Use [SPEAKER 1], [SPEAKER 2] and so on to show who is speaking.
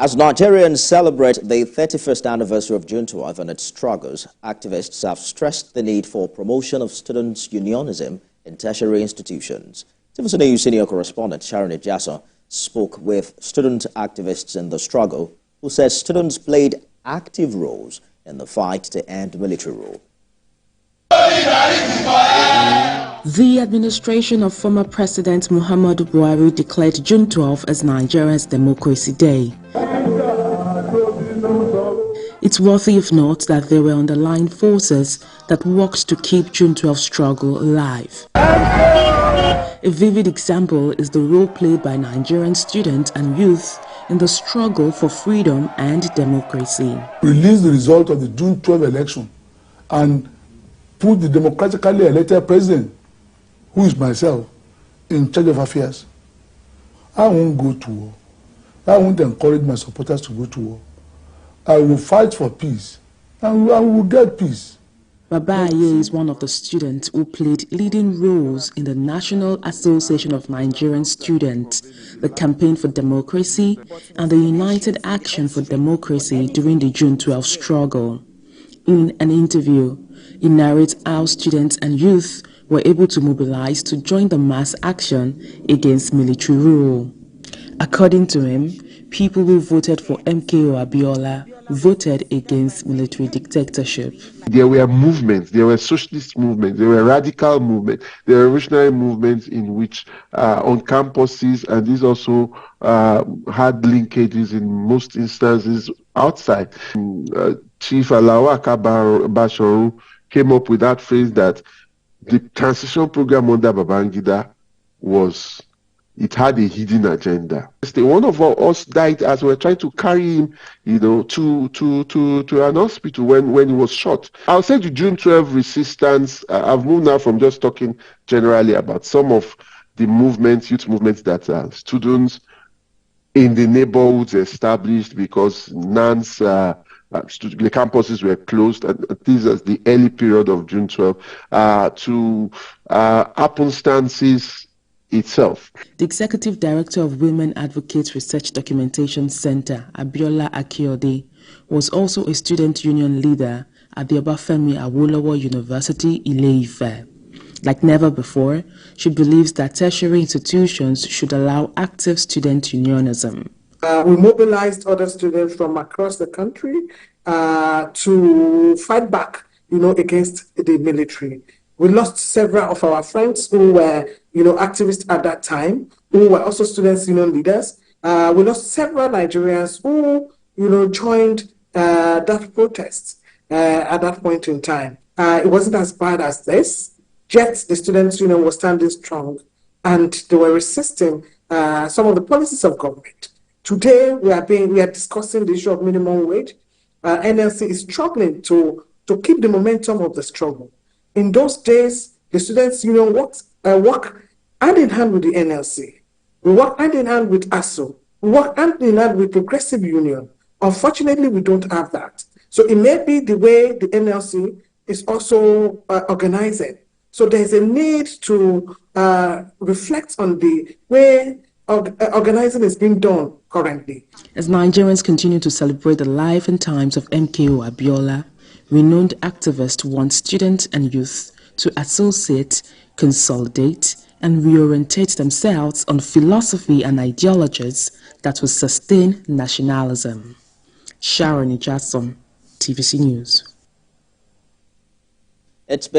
[SPEAKER 1] As Nigerians celebrate the 31st anniversary of June 12 and its struggles, activists have stressed the need for promotion of students' unionism in tertiary institutions. TVC News senior correspondent Sharon Ejasa spoke with student activists in the struggle, who says students played active roles in the fight to end military rule.
[SPEAKER 2] The administration of former President Muhammadu Buhari declared June 12 as Nigeria's Democracy Day. It's worthy of note that there were underlying forces that worked to keep June 12 struggle alive. A vivid example is the role played by Nigerian students and youth in the struggle for freedom and democracy.
[SPEAKER 3] Release the result of the June 12 election and put the democratically elected president, who is myself, in charge of affairs. I won't go to war. I won't encourage my supporters to go to war. I will fight for peace, and I will get peace.
[SPEAKER 2] Baba Aye is one of the students who played leading roles in the National Association of Nigerian Students, the Campaign for Democracy, and the United Action for Democracy during the June 12 struggle. In an interview, he narrates how students and youth were able to mobilize to join the mass action against military rule. According to him, people who voted for MKO Abiola voted against military dictatorship.
[SPEAKER 4] There were movements, there were socialist movements, there were radical movements, there were revolutionary movements in which on campuses, and these also had linkages in most instances outside. Chief Alawaka Basharu came up with that phrase that the transition program under Babangida it had a hidden agenda. One of us died as we were trying to carry him, to an hospital when he was shot. I'll say the June 12 resistance, I've moved now from just talking generally about some of the movements, youth movements that students in the neighborhoods established because NAN's the campuses were closed, and this is the early period of June 12, to happenstances itself.
[SPEAKER 2] The Executive Director of Women Advocates Research Documentation Center, Abiola Akiode, was also a student union leader at the Obafemi Awolowo University, Ile-Ife. Like never before, she believes that tertiary institutions should allow active student unionism.
[SPEAKER 5] We mobilized other students from across the country to fight back, against the military. We lost several of our friends who were, activists at that time, who were also students' union leaders. We lost several Nigerians who, joined that protest at that point in time. It wasn't as bad as this, yet the students' union was standing strong, and they were resisting some of the policies of government. Today, we are discussing the issue of minimum wage. NLC is struggling to keep the momentum of the struggle. In those days, the students' union work hand in hand with the NLC. We work hand in hand with ASO. We work hand in hand with Progressive Union. Unfortunately, we don't have that. So it may be the way the NLC is also organizing. So there's a need to reflect on the way organizing is being done currently.
[SPEAKER 2] As Nigerians continue to celebrate the life and times of MKO Abiola, renowned activists want students and youth to associate, consolidate, and reorientate themselves on philosophy and ideologies that will sustain nationalism. Sharon Ejasa, TVC News.
[SPEAKER 1] It's been